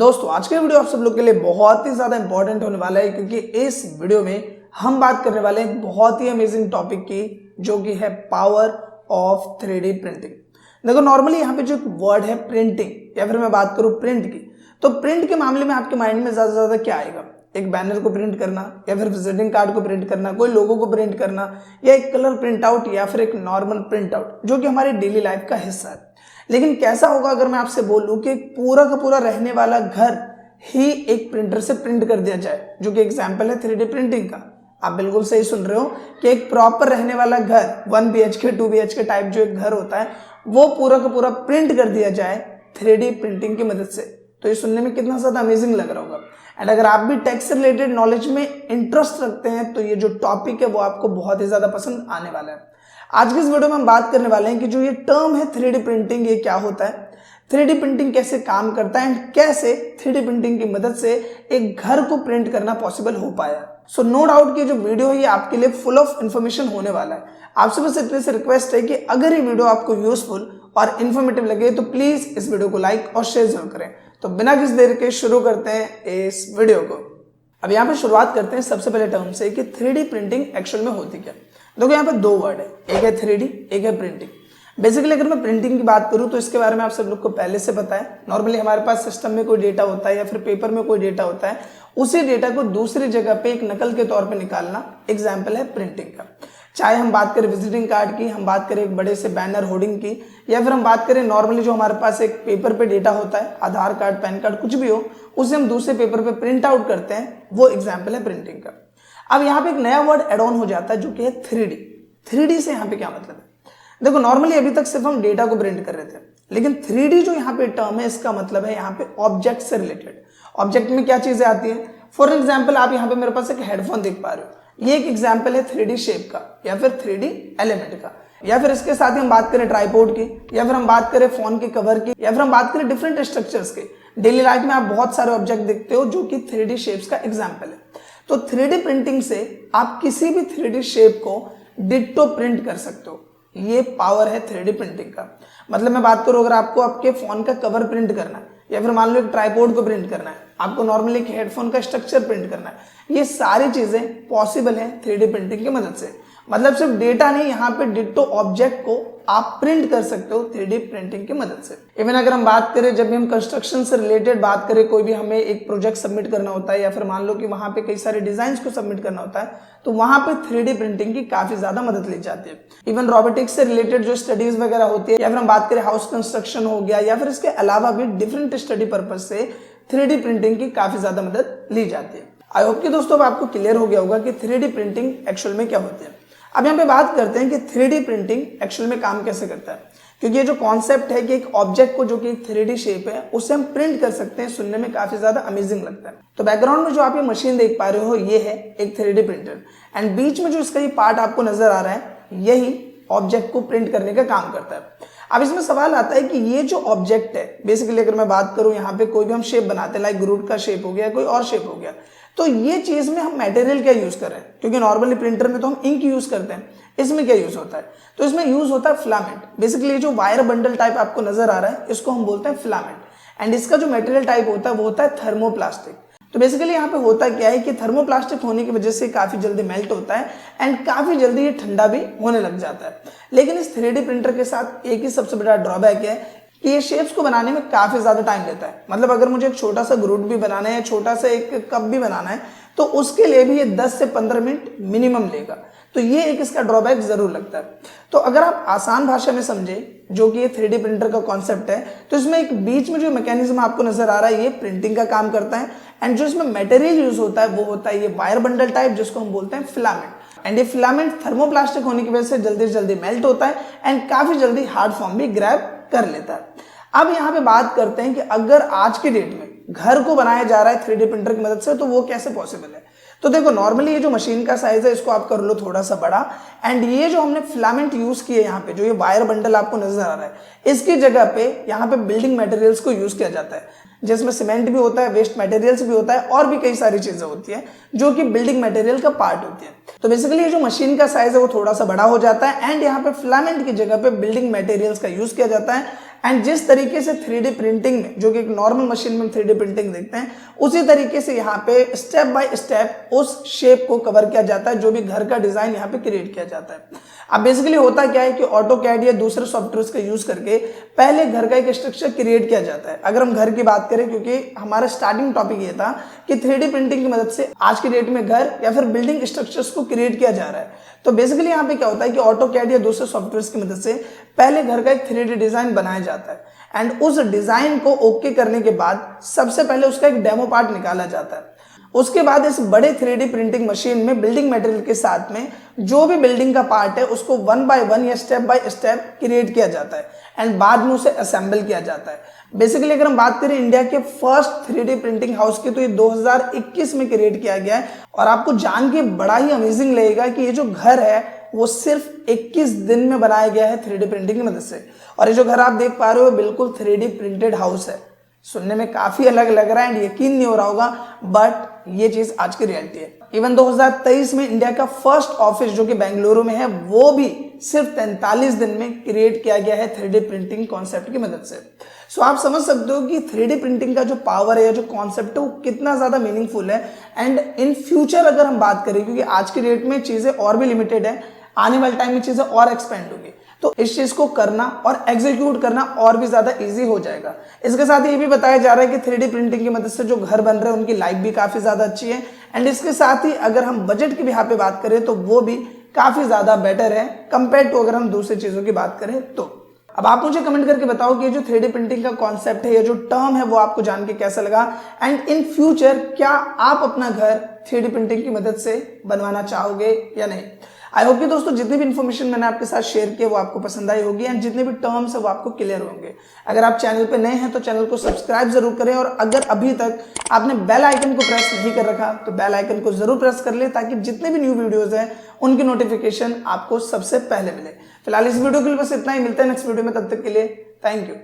दोस्तों आज के वीडियो आप सब लोग के लिए बहुत ही ज्यादा इंपॉर्टेंट होने वाला है, क्योंकि इस वीडियो में हम बात करने वाले हैं बहुत ही अमेजिंग टॉपिक की, जो कि है पावर ऑफ 3D प्रिंटिंग। देखो नॉर्मली यहाँ पे जो वर्ड है प्रिंटिंग, या फिर मैं बात करूँ प्रिंट की, तो प्रिंट के मामले में आपके माइंड में ज्यादा से ज्यादा क्या आएगा? एक बैनर को प्रिंट करना, या फिर विजिटिंग कार्ड को प्रिंट करना, कोई लोगो को प्रिंट करना, या एक कलर प्रिंट आउट, या फिर एक नॉर्मल प्रिंट आउट, जो कि हमारी डेली लाइफ का हिस्सा है। लेकिन कैसा होगा अगर मैं आपसे बोलूं कि पूरा का पूरा रहने वाला घर ही एक प्रिंटर से प्रिंट कर दिया जाए, जो कि एग्जाम्पल है 3D प्रिंटिंग का। आप बिल्कुल सही सुन रहे हो कि एक प्रॉपर रहने वाला घर 1 BHK 2 BHK टाइप जो एक घर होता है, वो पूरा का पूरा प्रिंट कर दिया जाए 3D प्रिंटिंग की मदद से। तो ये सुनने में कितना ज्यादा अमेजिंग लग रहा होगा। एंड अगर आप भी टेक से रिलेटेड नॉलेज में इंटरेस्ट रखते हैं तो ये जो टॉपिक है वो आपको बहुत ही ज्यादा पसंद आने वाला है। आज की इस वीडियो में हम बात करने वाले हैं कि जो ये टर्म है 3D प्रिंटिंग, ये क्या होता है, 3D प्रिंटिंग कैसे काम करता है, एंड कैसे 3D प्रिंटिंग की मदद से एक घर को प्रिंट करना पॉसिबल हो पाया। सो नो डाउट कि जो वीडियो है ये आपके लिए फुल ऑफ इन्फॉर्मेशन होने वाला है। आपसे बस इतने से रिक्वेस्ट है कि अगर ये वीडियो आपको यूजफुल और इन्फॉर्मेटिव लगे तो प्लीज इस वीडियो को लाइक और शेयर जरूर करें। तो बिना किसी देर के शुरू करते हैं इस वीडियो को। अब यहाँ पे शुरुआत करते हैं सबसे पहले टर्म से कि 3D प्रिंटिंग एक्चुअल में होती क्या। देखो यहाँ पे दो वर्ड है, एक है 3D, एक है प्रिंटिंग। बेसिकली अगर मैं प्रिंटिंग की बात करूं तो इसके बारे में आप सब लोग को पहले से पता है। नॉर्मली हमारे पास सिस्टम में कोई डेटा होता है या फिर पेपर में कोई डेटा होता है, उसी डेटा को दूसरी जगह पे एक नकल के तौर पे निकालना एग्जाम्पल है प्रिंटिंग का। चाहे हम बात करें विजिटिंग कार्ड की, हम बात करें एक बड़े से बैनर होर्डिंग की, या फिर हम बात करें नॉर्मली जो हमारे पास एक पेपर पे डेटा होता है, आधार कार्ड, पैन कार्ड, कुछ भी हो, उसे हम दूसरे पेपर पे प्रिंट आउट करते हैं, वो एग्जाम्पल है प्रिंटिंग का। अब यहाँ पे एक नया वर्ड एड ऑन हो जाता है जो कि है 3D। 3D से यहाँ पे क्या मतलब है? देखो नॉर्मली अभी तक सिर्फ हम डेटा को प्रिंट कर रहे थे, लेकिन 3D जो यहाँ पे टर्म है, इसका मतलब है यहाँ पे ऑब्जेक्ट से रिलेटेड। ऑब्जेक्ट में क्या चीजें आती है? फॉर एग्जाम्पल आप यहाँ पे मेरे पास एक हेडफोन देख पा रहे हो, ये एक एग्जाम्पल है 3D शेप का, या फिर 3D एलिमेंट का। या फिर इसके साथ ही हम बात करें ट्राइपॉड की, या फिर हम बात करें फोन के कवर की, या फिर हम बात करें डिफरेंट स्ट्रक्चर्स के। डेली लाइफ में आप बहुत सारे ऑब्जेक्ट देखते हो जो कि 3D शेप्स का एग्जाम्पल है। तो 3D प्रिंटिंग से आप किसी भी 3D शेप को डिट्टो प्रिंट कर सकते हो। ये पावर है 3D प्रिंटिंग का। मतलब मैं बात करूं, अगर आपको आपके फोन का कवर प्रिंट करना है, या फिर मान लो एक ट्राइपॉड को प्रिंट करना है, आपको नॉर्मली एक हेडफोन का स्ट्रक्चर प्रिंट करना है, ये सारी चीजें पॉसिबल है 3D प्रिंटिंग की मदद से। मतलब सिर्फ डेटा नहीं, यहाँ पे डिट्टो ऑब्जेक्ट को आप प्रिंट कर सकते हो 3D प्रिंटिंग की मदद से। इवन अगर हम बात करें, जब भी हम कंस्ट्रक्शन से रिलेटेड बात करें, कोई भी हमें एक प्रोजेक्ट सबमिट करना होता है, या फिर मान लो कि वहां पे कई सारे डिजाइन को सबमिट करना होता है, तो वहां पे 3D प्रिंटिंग की काफी ज्यादा मदद ली जाती है। इवन रोबोटिक्स से रिलेटेड जो स्टडीज वगैरह होती है, या फिर हम बात करें हाउस कंस्ट्रक्शन हो गया, या फिर इसके अलावा भी डिफरेंट स्टडी पर्पज से 3D प्रिंटिंग की काफी ज्यादा मदद ली जाती है। आई होप कि दोस्तों अब आपको क्लियर हो गया होगा कि 3D प्रिंटिंग एक्चुअल में क्या होती है। अब यहाँ पे बात करते हैं कि 3D प्रिंटिंग एक्चुअल में काम कैसे करता है, क्योंकि ये जो कॉन्सेप्ट है कि एक ऑब्जेक्ट को जो कि 3D शेप है उसे हम प्रिंट कर सकते हैं, सुनने में काफी ज्यादा अमेजिंग लगता है। तो बैकग्राउंड में जो आप ये मशीन देख पा रहे हो, ये है एक 3D प्रिंटर, एंड बीच में जो इसका ये पार्ट आपको नजर आ रहा है, यही ऑब्जेक्ट को प्रिंट करने का काम करता है। अब इसमें सवाल आता है कि ये जो ऑब्जेक्ट है, बेसिकली अगर मैं बात करूं, यहाँ पे कोई भी हम शेप बनाते हैं, लाइक ग्रुड का शेप हो गया, कोई और शेप हो गया, तो ये चीज में हम मटेरियल क्या यूज कर रहे हैं? क्योंकि नॉर्मली प्रिंटर में तो हम इंक यूज करते हैं, इसमें क्या यूज होता है? तो इसमें यूज होता है फिलामेंट। बेसिकली जो वायर बंडल टाइप आपको नजर आ रहा है, इसको हम बोलते हैं फिलामेंट, एंड इसका जो मटेरियल टाइप होता है वो होता है थर्मोप्लास्टिक। तो बेसिकली यहाँ पे होता क्या है कि थर्मोप्लास्टिक होने की वजह से काफी जल्दी मेल्ट होता है, एंड काफी जल्दी ये ठंडा भी होने लग जाता है। लेकिन इस 3D प्रिंटर के साथ एक ही सबसे बड़ा ड्रॉबैक है कि ये शेप्स को बनाने में काफी ज्यादा टाइम लेता है। मतलब अगर मुझे एक छोटा सा ग्रुड भी बनाना है, छोटा सा एक कप भी बनाना है, तो उसके लिए भी ये 10 से 15 मिनट मिनिमम लेगा। तो ये एक इसका ड्रॉबैक जरूर लगता है। तो अगर आप आसान भाषा में समझे जो कि ये 3D प्रिंटर का कॉन्सेप्ट है, तो इसमें एक बीच में जो मैकेनिज्म आपको नजर आ रहा है, ये प्रिंटिंग का काम करता है, एंड जो इसमें मटेरियल यूज होता है वो होता है ये वायर बंडल टाइप, जिसको हम बोलते हैं फिलामेंट। एंड ये फिलामेंट थर्मोप्लास्टिक होने की वजह से जल्दी से जल्दी मेल्ट होता है, एंड काफी जल्दी हार्ड फॉर्म भी ग्रैब कर लेता है। अब यहाँ पे बात करते हैं कि अगर आज के डेट में घर को बनाया जा रहा है 3D प्रिंटर की मदद से, तो वो कैसे पॉसिबल है? तो देखो नॉर्मली ये जो मशीन का साइज है, इसको आप कर लो थोड़ा सा बड़ा, एंड ये जो हमने फिलामेंट यूज किए यहाँ पे, जो ये वायर बंडल आपको नजर आ रहा है, इसकी जगह पे यहाँ पे बिल्डिंग मटेरियल्स को यूज किया जाता है, जिसमें सीमेंट भी होता है, वेस्ट मटेरियल्स भी होता है, और भी कई सारी चीजें होती है जो कि बिल्डिंग मटेरियल का पार्ट होती है। तो बेसिकली ये जो मशीन का साइज है वो थोड़ा सा बड़ा हो जाता है, एंड यहाँ पे फिलामेंट की जगह पे बिल्डिंग मटेरियल्स का यूज किया जाता है, एंड जिस तरीके से 3D प्रिंटिंग में, जो कि एक नॉर्मल मशीन में 3D प्रिंटिंग देखते हैं, उसी तरीके से यहाँ पे स्टेप बाय स्टेप उस शेप को कवर किया जाता है जो भी घर का डिजाइन यहाँ पे क्रिएट किया जाता है। अब बेसिकली होता क्या है कि ऑटोकैड या दूसरे सॉफ्टवेयर का यूज करके पहले घर का एक स्ट्रक्चर क्रिएट किया जाता है। अगर हम घर की बात करें, क्योंकि हमारा स्टार्टिंग टॉपिक ये था कि 3D प्रिंटिंग की मदद से आज की डेट में घर या फिर बिल्डिंग स्ट्रक्चर्स को क्रिएट किया जा रहा है, तो बेसिकली यहाँ पे क्या होता है कि ऑटोकैड या दूसरे सॉफ्टवेयर की मदद से पहले घर का एक 3D डिजाइन बनाया जाता है एंड उस डिजाइन को ओके करने के बाद सबसे पहले उसका एक डेमो पार्ट निकाला जाता है। उसके बाद इस बड़े 3D प्रिंटिंग मशीन में बिल्डिंग मटेरियल के साथ में जो भी बिल्डिंग का पार्ट है उसको 1 by 1 या स्टेप बाय स्टेप क्रिएट किया जाता है एंड बाद में उसे असेंबल किया जाता है। बेसिकली अगर हम बात करें इंडिया के फर्स्ट 3D प्रिंटिंग हाउस की, तो ये 2021 में क्रिएट किया गया है और आपको जान के बड़ा ही अमेजिंग लगेगा कि ये जो घर है वो सिर्फ 21 दिन में बनाया गया है 3D प्रिंटिंग की मदद से। और ये जो घर आप देख पा रहे हो बिल्कुल 3D प्रिंटेड हाउस है। सुनने में काफी अलग लग रहा है एंड यकीन नहीं हो रहा होगा, बट ये चीज आज की रियलिटी है। इवन 2023 में इंडिया का फर्स्ट ऑफिस जो कि बेंगलुरु में है, वो भी सिर्फ 43 दिन में क्रिएट किया गया है 3D प्रिंटिंग कॉन्सेप्ट की मदद से। सो आप समझ सकते हो कि 3D प्रिंटिंग का जो पावर है, जो कॉन्सेप्ट है, वो कितना ज्यादा मीनिंगफुल है। एंड इन फ्यूचर अगर हम बात करें, क्योंकि आज की डेट में चीजें और भी लिमिटेड है, आने वाले टाइम में चीजें और एक्सपेंड होंगी, तो इस चीज को करना और एग्जीक्यूट करना और भी ज्यादा इजी हो जाएगा। इसके साथ ये भी बताया जा रहा है कि 3D प्रिंटिंग की मदद से जो घर बन रहे हैं उनकी लाइफ भी काफी ज्यादा अच्छी है एंड इसके साथ ही अगर हम बजट की भी यहाँ पे बात करें तो वो भी काफी ज्यादा बेटर है कंपेयर टू अगर हम दूसरी चीजों की बात करें तो। अब आप मुझे कमेंट करके बताओ कि ये जो 3D प्रिंटिंग का कॉन्सेप्ट है, ये जो टर्म है, वो आपको जान के कैसा लगा एंड इन फ्यूचर क्या आप अपना घर 3D प्रिंटिंग की मदद से बनवाना चाहोगे या नहीं। आई होप कि दोस्तों जितनी भी इन्फॉर्मेशन मैंने आपके साथ शेयर की वो आपको पसंद आई होगी एंड जितने भी टर्म्स है वो आपको क्लियर होंगे। अगर आप चैनल पे नए हैं तो चैनल को सब्सक्राइब जरूर करें और अगर अभी तक आपने बेल आइकन को प्रेस नहीं कर रखा तो बेल आइकन को जरूर प्रेस कर ले, ताकि जितने भी न्यू वीडियोस हैं उनकी नोटिफिकेशन आपको सबसे पहले मिले। फिलहाल इस वीडियो के लिए बस इतना ही, मिलते हैं नेक्स्ट वीडियो में, तब तक के लिए थैंक यू।